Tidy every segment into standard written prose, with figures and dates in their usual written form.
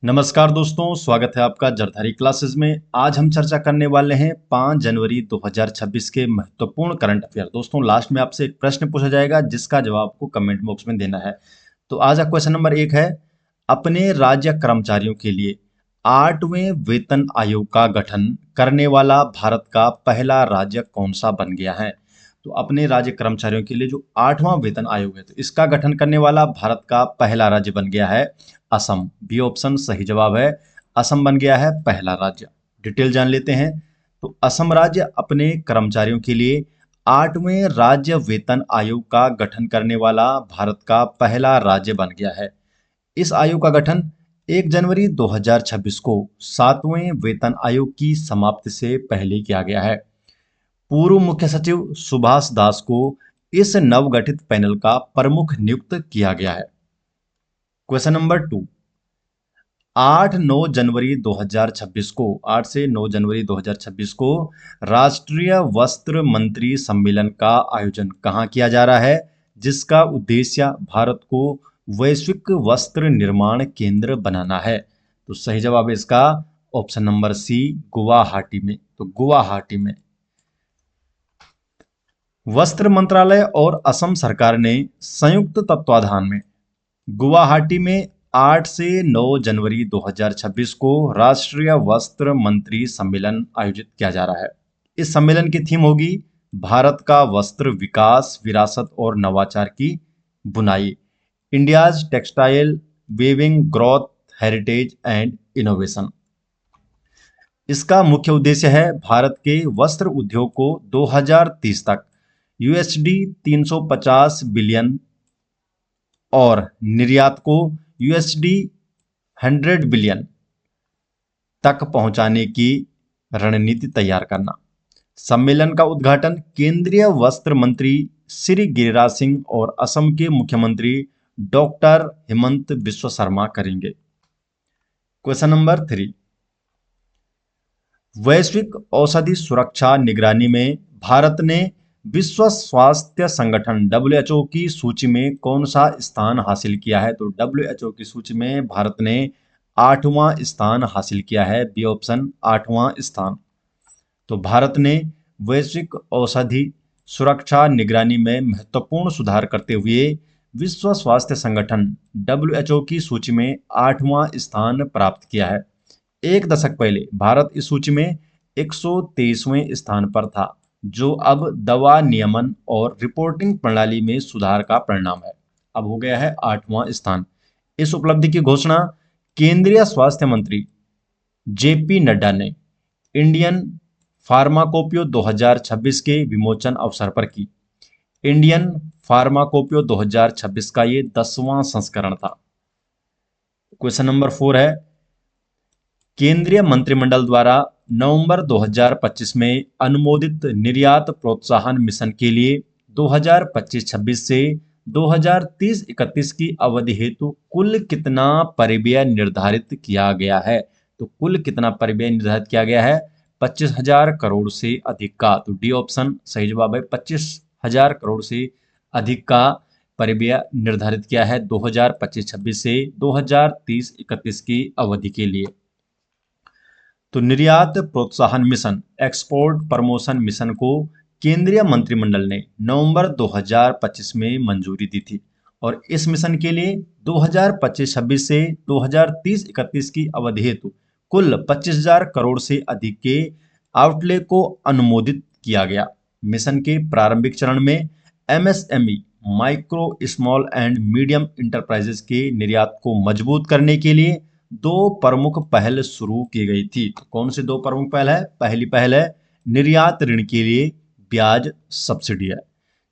नमस्कार दोस्तों, स्वागत है आपका जरधारी क्लासेस में। आज हम चर्चा करने वाले हैं 5 जनवरी 2026 के महत्वपूर्ण करंट अफेयर। दोस्तों, लास्ट में आपसे एक प्रश्न पूछा जाएगा जिसका जवाब आपको कमेंट बॉक्स में देना है। तो आज का क्वेश्चन नंबर 1 है, अपने राज्य कर्मचारियों के लिए 8वें वेतन आयोग का गठन करने वाला भारत का पहला राज्य कौन सा बन गया है। तो अपने राज्य कर्मचारियों के लिए जो 8वां वेतन आयोग है, तो इसका गठन करने वाला भारत का पहला राज्य बन गया है असम। बी ऑप्शन सही जवाब है। असम बन गया है पहला राज्य। डिटेल जान लेते हैं। तो असम राज्य अपने कर्मचारियों के लिए 8वें राज्य वेतन आयोग का गठन करने वाला भारत का पहला राज्य बन गया है। इस आयोग का गठन 1 जनवरी 2026 को 7वें वेतन आयोग की समाप्ति से पहले किया गया है। पूर्व मुख्य सचिव सुभाष दास को इस नवगठित पैनल का प्रमुख नियुक्त किया गया है। क्वेश्चन नंबर 2, 8-9 जनवरी 2026 को 8 से 9 जनवरी 2026 को राष्ट्रीय वस्त्र मंत्री सम्मेलन का आयोजन कहाँ किया जा रहा है, जिसका उद्देश्य भारत को वैश्विक वस्त्र निर्माण केंद्र बनाना है। तो सही जवाब है इसका ऑप्शन नंबर सी, गुवाहाटी में। तो गुवाहाटी में वस्त्र मंत्रालय और असम सरकार ने संयुक्त तत्वाधान में गुवाहाटी में 8 से 9 जनवरी 2026 को राष्ट्रीय वस्त्र मंत्री सम्मेलन आयोजित किया जा रहा है। इस सम्मेलन की थीम होगी भारत का वस्त्र विकास, विरासत और नवाचार की बुनाई, India's textile weaving growth, heritage and innovation. इसका मुख्य उद्देश्य है भारत के वस्त्र उद्योग को 2030 तक यूएसडी 350 बिलियन और निर्यात को यूएसडी 100 बिलियन तक पहुंचाने की रणनीति तैयार करना। सम्मेलन का उद्घाटन केंद्रीय वस्त्र मंत्री श्री गिरिराज सिंह और असम के मुख्यमंत्री डॉक्टर हेमंत बिश्व शर्मा करेंगे। क्वेश्चन नंबर 3, वैश्विक औषधि सुरक्षा निगरानी में भारत ने विश्व स्वास्थ्य संगठन WHO की सूची में कौन सा स्थान हासिल किया है। तो WHO की सूची में भारत ने 8वां स्थान हासिल किया है। बी ऑप्शन 8वां स्थान। तो भारत ने वैश्विक औषधि सुरक्षा निगरानी में महत्वपूर्ण सुधार करते हुए विश्व स्वास्थ्य संगठन WHO की सूची में 8वां स्थान प्राप्त किया है। एक दशक पहले भारत इस सूची में 123वें स्थान पर था, जो अब दवा नियमन और रिपोर्टिंग प्रणाली में सुधार का परिणाम है। अब हो गया है 8वां स्थान। इस उपलब्धि की घोषणा केंद्रीय स्वास्थ्य मंत्री जेपी नड्डा ने इंडियन फार्माकोपियो 2026 के विमोचन अवसर पर की। इंडियन फार्माकोपियो 2026 का ये 10वां संस्करण था। क्वेश्चन नंबर 4 है, केंद्रीय मंत्रिमंडल द्वारा नवंबर 2025 में अनुमोदित निर्यात प्रोत्साहन मिशन के लिए 2025-26 से 2030-31 की अवधि हेतु कुल कितना परिव्यय निर्धारित किया गया है। तो कुल कितना परिव्यय निर्धारित किया गया है, 25,000 करोड़ से अधिक का। तो डी ऑप्शन सही जवाब है। 25,000 करोड़ से अधिक का परिव्यय निर्धारित किया है 2025-26 से 2030-31 की अवधि के लिए। तो निर्यात प्रोत्साहन मिशन, एक्सपोर्ट प्रमोशन मिशन को केंद्रीय मंत्रिमंडल ने नवंबर 2025 में मंजूरी दी थी और इस मिशन के लिए 2025-26 से 2030-31 की अवधि हेतु कुल 25,000 करोड़ से अधिक के आउटले को अनुमोदित किया गया। मिशन के प्रारंभिक चरण में MSME, micro small and medium enterprises के निर्यात को मजबूत करने के लिए 2 प्रमुख पहल शुरू की गई थी। तो कौन सी 2 प्रमुख पहल है? पहली पहल है निर्यात ऋण के लिए ब्याज सब्सिडी है,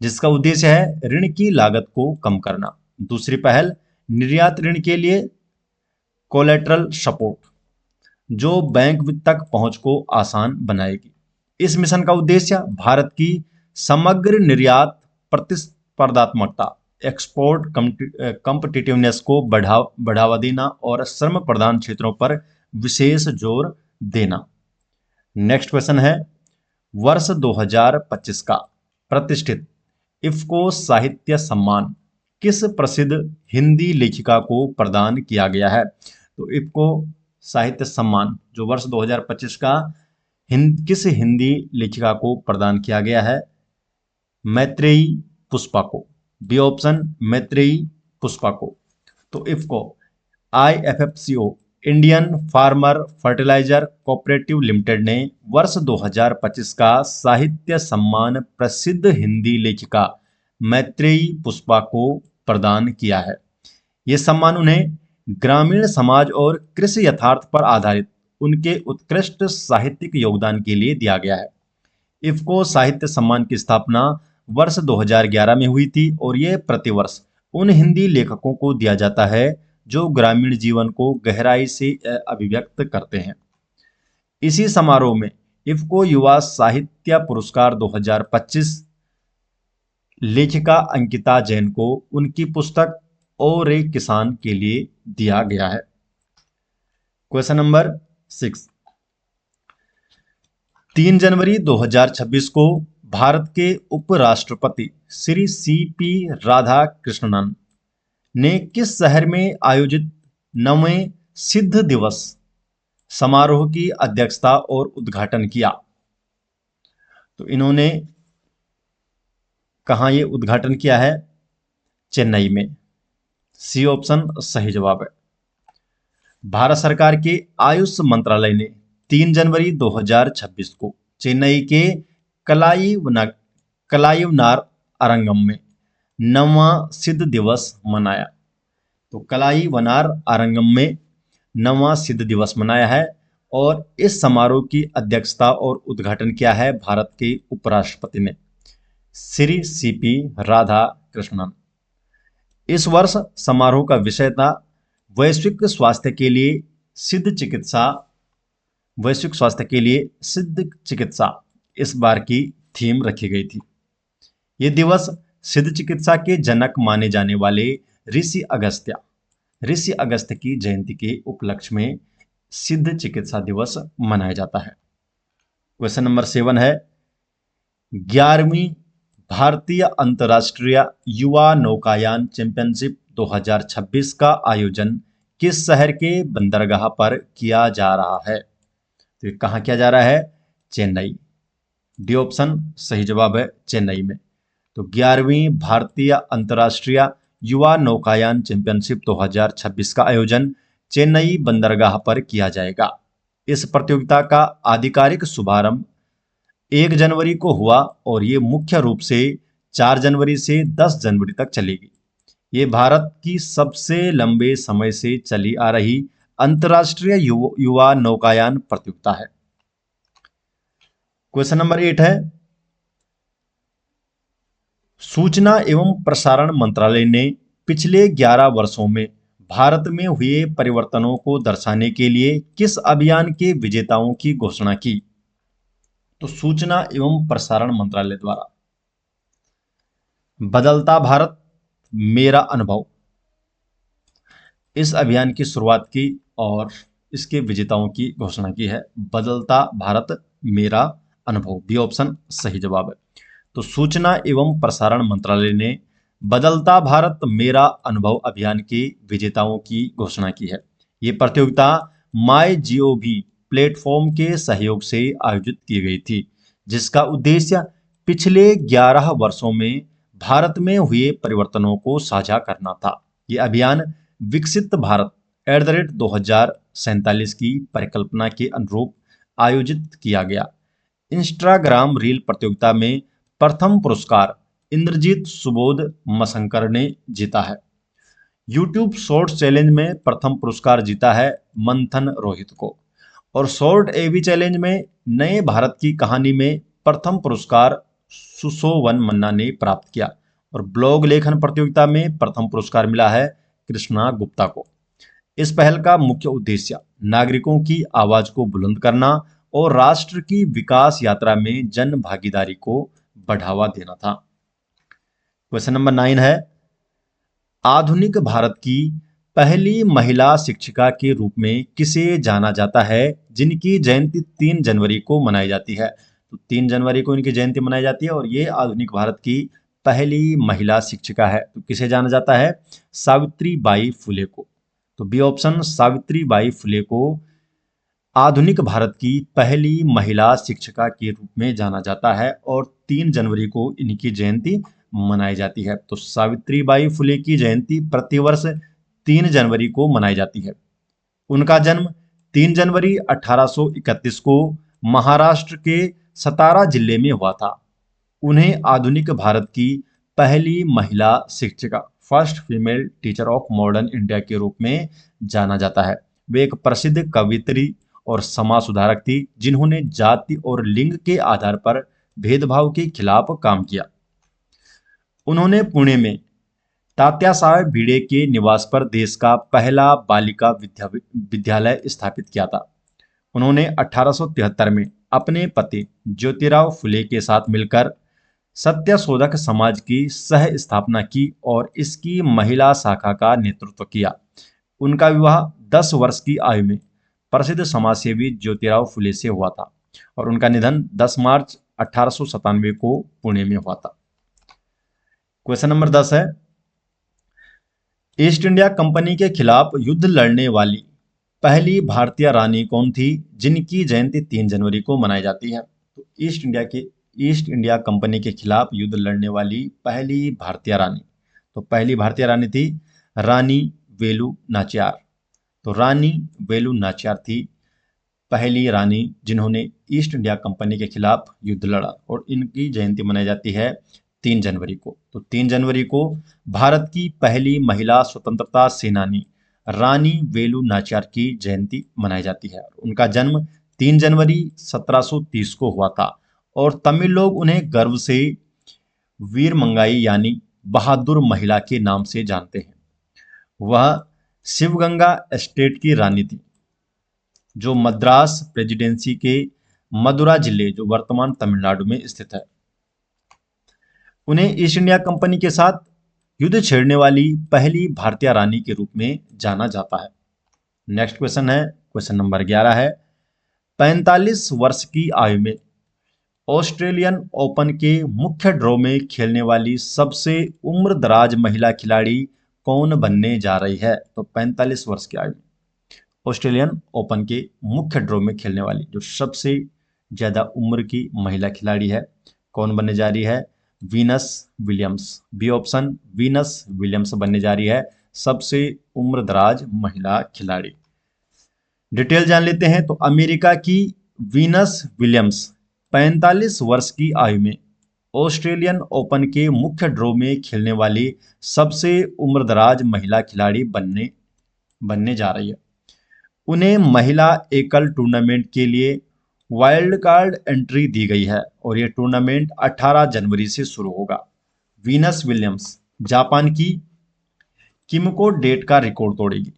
जिसका उद्देश्य है ऋण की लागत को कम करना। दूसरी पहल निर्यात ऋण के लिए कोलेटरल सपोर्ट, जो बैंक वित्त तक पहुंच को आसान बनाएगी। इस मिशन का उद्देश्य भारत की समग्र निर्यात प्रतिस्पर्धात्मकता, एक्सपोर्ट कॉम्पिटिटिवनेस को बढ़ावा देना और श्रम प्रधान क्षेत्रों पर विशेष जोर देना। नेक्स्ट क्वेश्चन है, वर्ष 2025 का प्रतिष्ठित इफ्को साहित्य सम्मान किस प्रसिद्ध हिंदी लेखिका को प्रदान किया गया है। तो इफ्को साहित्य सम्मान जो वर्ष 2025 का किस हिंदी लेखिका को प्रदान किया गया है? मैत्रेयी पुष्पा को। बी ऑप्शन मैत्रेयी पुष्पा को। तो IFFCO IFFCO Indian farmer fertiliser cooperative limited ने वर्ष 2025 का साहित्य सम्मान प्रसिद्ध हिंदी लेखिका मैत्रेयी पुष्पा को प्रदान किया है। ये सम्मान उन्हें ग्रामीण समाज और कृषि यथार्थ पर आधारित उनके उत्कृष्ट साहित्यिक योगदान के लिए दिया गया है। इफ्को साहित्य सम्मान की स्थापना वर्ष 2011 में हुई थी और ये प्रतिवर्ष उन हिंदी लेखकों को दिया जाता है जो ग्रामीण जीवन को गहराई से अभिव्यक्त करते हैं। इसी समारोह में इफ्को युवा साहित्य पुरस्कार 2025 लेखिका अंकिता जैन को उनकी पुस्तक और एक किसान के लिए दिया गया है। क्वेश्चन नंबर 6, 3 जनवरी 2026 को भारत के उपराष्ट्रपति श्री CP राधाकृष्णन ने किस शहर में आयोजित 9वें सिद्ध दिवस समारोह की अध्यक्षता और उद्घाटन किया? तो इन्होंने कहाँ ये उद्घाटन किया है? चेन्नई में। सी ऑप्शन सही जवाब है। भारत सरकार के आयुष मंत्रालय ने 3 जनवरी 2026 को चेन्नई के कलाइवनार अरंगम में 9वां सिद्ध दिवस मनाया। तो कलाइवनार अरंगम में 9वां सिद्ध दिवस मनाया है और इस समारोह की अध्यक्षता और उद्घाटन किया है भारत के उपराष्ट्रपति ने श्री CP राधाकृष्णन। इस वर्ष समारोह का विषय था वैश्विक स्वास्थ्य के लिए सिद्ध चिकित्सा। इस बार की थीम रखी गई थी। ये दिवस सिद्ध चिकित्सा के जनक माने जाने वाले ऋषि अगस्त्य की जयंती के उपलक्ष्य में सिद्ध चिकित्सा दिवस मनाया जाता है। क्वेश्चन नंबर 7 है 11वीं भारतीय अंतर्राष्ट्रीय युवा नौकायान चैंपियनशिप 2026 का आयोजन किस शहर के बंदरगाह पर किया जा रहा है? तो ये कहाँ किया जा रहा है? चेन्नई। डी ऑप्शन सही जवाब है, चेन्नई में। तो 11वीं भारतीय अंतर्राष्ट्रीय युवा नौकायान चैंपियनशिप 2026 का आयोजन चेन्नई बंदरगाह पर किया जाएगा। इस प्रतियोगिता का आधिकारिक शुभारंभ 1 जनवरी को हुआ और ये मुख्य रूप से 4 जनवरी से 10 जनवरी तक चलेगी। ये भारत की सबसे लंबे समय से चली आ रही अंतर्राष्ट्रीय युवा नौकायान प्रतियोगिता है। क्वेश्चन नंबर 8 है सूचना एवं प्रसारण मंत्रालय ने पिछले 11 वर्षों में भारत में हुए परिवर्तनों को दर्शाने के लिए किस अभियान के विजेताओं की घोषणा की? तो सूचना एवं प्रसारण मंत्रालय द्वारा बदलता भारत मेरा अनुभव इस अभियान की शुरुआत की और इसके विजेताओं की घोषणा की है। बदलता भारत मेरा अनुभव, बी ऑप्शन सही जवाब है। तो सूचना एवं प्रसारण मंत्रालय ने बदलता भारत मेरा अनुभव अभियान के विजेताओं की घोषणा की है। ये प्रतियोगिता MyGov प्लेटफॉर्म के सहयोग से आयोजित की गई थी, जिसका उद्देश्य पिछले 11 वर्षों में भारत में हुए परिवर्तनों को साझा करना था। ये अभियान विकसित भारत @ 2047 की परिकल्पना के अनुरूप आयोजित किया गया। इंस्टाग्राम रील प्रतियोगिता में प्रथम पुरस्कार इंद्रजीत सुबोध मशंकर ने जीता है। यूट्यूब शॉर्ट्स चैलेंज में प्रथम पुरस्कार जीता है मंथन रोहित को और शॉर्ट AV चैलेंज में नए भारत की कहानी में प्रथम पुरस्कार सुशोवन मन्ना ने प्राप्त किया और ब्लॉग लेखन प्रतियोगिता में प्रथम पुरस्कार मिला है कृष्णा गुप्ता को। इस पहल का मुख्य उद्देश्य नागरिकों की आवाज को बुलंद करना और राष्ट्र की विकास यात्रा में जन भागीदारी को बढ़ावा देना था। क्वेश्चन नंबर 9 है आधुनिक भारत की पहली महिला शिक्षिका के रूप में किसे जाना जाता है जिनकी जयंती 3 जनवरी को मनाई जाती है? तो 3 जनवरी को इनकी जयंती मनाई जाती है और ये आधुनिक भारत की पहली महिला शिक्षिका है। तो किसे जाना जाता है? सावित्रीबाई फुले को। तो बी ऑप्शन सावित्री बाई फुले को आधुनिक भारत की पहली महिला शिक्षिका के रूप में जाना जाता है और 3 जनवरी को इनकी जयंती मनाई जाती है। तो सावित्री बाई फुले की जयंती प्रतिवर्ष 3 जनवरी को मनाई जाती है। उनका जन्म 3 जनवरी 1831 को महाराष्ट्र के सतारा जिले में हुआ था। उन्हें आधुनिक भारत की पहली महिला शिक्षिका, first female teacher of modern India के रूप में जाना जाता है। वे एक प्रसिद्ध कवियत्री और समाज सुधारक थी जिन्होंने जाति और लिंग के आधार पर भेदभाव के खिलाफ काम किया। उन्होंने पुणे में तात्या साहेब भिड़े के निवास पर देश का पहला बालिका विद्यालय स्थापित किया था। उन्होंने 1873 में अपने पति ज्योतिराव फुले के साथ मिलकर सत्यशोधक समाज की सह स्थापना की और इसकी महिला शाखा का नेतृत्व किया। उनका विवाह 10 वर्ष की आयु में प्रसिद्ध समाजसेवी ज्योतिराव फुले से हुआ था और उनका निधन 10 मार्च 1897 को पुणे में हुआ था। क्वेश्चन नंबर 10 है, ईस्ट इंडिया कंपनी के खिलाफ युद्ध लड़ने वाली पहली भारतीय रानी कौन थी जिनकी जयंती 3 जनवरी को मनाई जाती है? तो ईस्ट इंडिया कंपनी के खिलाफ युद्ध लड़ने वाली पहली भारतीय रानी, तो पहली भारतीय रानी थी रानी वेलु नाचियार। तो रानी वेलु नाचियार थी पहली रानी जिन्होंने ईस्ट इंडिया कंपनी के खिलाफ युद्ध लड़ा और इनकी जयंती मनाई जाती है 3 जनवरी को। तो 3 जनवरी को भारत की पहली महिला स्वतंत्रता सेनानी रानी वेलु नाचियार की जयंती मनाई जाती है। उनका जन्म 3 जनवरी 1730 को हुआ था और तमिल लोग उन्हें गर्व से वीर मंगाई यानी बहादुर महिला के नाम से जानते हैं। वह शिवगंगा एस्टेट की रानी थी जो मद्रास प्रेसिडेंसी के मदुरा जिले जो वर्तमान तमिलनाडु में स्थित है। उन्हें ईस्ट इंडिया कंपनी के साथ युद्ध छेड़ने वाली पहली भारतीय रानी के रूप में जाना जाता है। नेक्स्ट क्वेश्चन है, क्वेश्चन नंबर 11 है, 45 वर्ष की आयु में ऑस्ट्रेलियन ओपन के मुख्य ड्रॉ में खेलने वाली सबसे उम्रदराज महिला खिलाड़ी कौन बनने जा रही है? तो 45 वर्ष की आयु में ऑस्ट्रेलियन ओपन के मुख्य ड्रॉ में खेलने वाली जो सबसे ज्यादा उम्र की महिला खिलाड़ी है, कौन बनने जा रही है? Venus Williams. B option Venus Williams बनने जा रही है सबसे उम्रदराज महिला खिलाड़ी। डिटेल जान लेते हैं। तो अमेरिका की वीनस विलियम्स 45 वर्ष की आयु में ऑस्ट्रेलियन ओपन के मुख्य ड्रॉ में खेलने वाली सबसे उम्रदराज महिला खिलाड़ी बनने जा रही है। उन्हें महिला एकल टूर्नामेंट के लिए वाइल्ड कार्ड एंट्री दी गई है और ये टूर्नामेंट 18 जनवरी से शुरू होगा। वीनस विलियम्स जापान की किमिको डेट का रिकॉर्ड तोड़ेगी।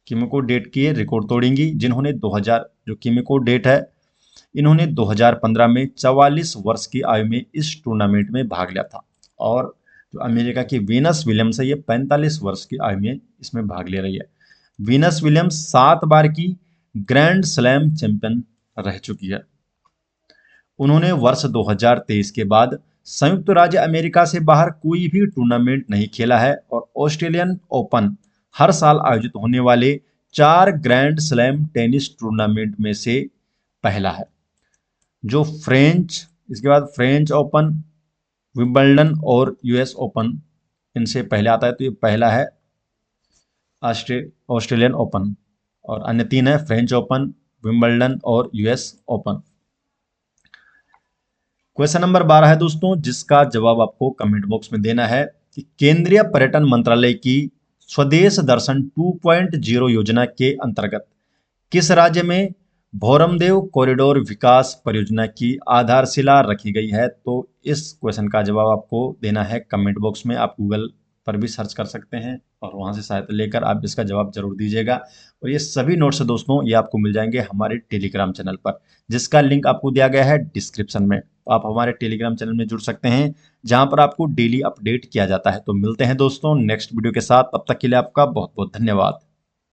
किमिको डेट के रिकॉर्ड तोड़ेंगी जिन्होंने 2000 जो किमिको डेट है इन्होंने 2015 में 44 वर्ष की आयु में इस टूर्नामेंट में भाग लिया था और जो अमेरिका की वीनस विलियम्स है ये 45 वर्ष की आयु में इसमें भाग ले रही है। वीनस विलियम्स 7 बार की ग्रैंड स्लैम चैंपियन रह चुकी है। उन्होंने वर्ष 2023 के बाद संयुक्त राज्य अमेरिका से बाहर कोई भी टूर्नामेंट नहीं खेला है और ऑस्ट्रेलियन ओपन हर साल आयोजित होने वाले 4 ग्रैंड स्लैम टेनिस टूर्नामेंट में से पहला है। जो इसके बाद फ्रेंच ओपन, विंबलडन और यूएस ओपन इनसे पहले आता है। तो ये पहला है ऑस्ट्रेलियन ओपन और अन्य 3 है फ्रेंच ओपन, विंबलडन और यूएस ओपन। क्वेश्चन नंबर 12 है दोस्तों जिसका जवाब आपको कमेंट बॉक्स में देना है कि केंद्रीय पर्यटन मंत्रालय की स्वदेश दर्शन 2.0 योजना के अंतर्गत किस राज्य में भौरमदेव कॉरिडोर विकास परियोजना की आधारशिला रखी गई है? तो इस क्वेश्चन का जवाब आपको देना है कमेंट बॉक्स में। आप गूगल पर भी सर्च कर सकते हैं और वहां से सहायता लेकर आप इसका जवाब जरूर दीजिएगा। और ये सभी नोट्स दोस्तों ये आपको मिल जाएंगे हमारे टेलीग्राम चैनल पर जिसका लिंक आपको दिया गया है डिस्क्रिप्शन में। तो आप हमारे टेलीग्राम चैनल में जुड़ सकते हैं जहां पर आपको डेली अपडेट किया जाता है। तो मिलते हैं दोस्तों नेक्स्ट वीडियो के साथ, तब तक के लिए आपका बहुत बहुत धन्यवाद।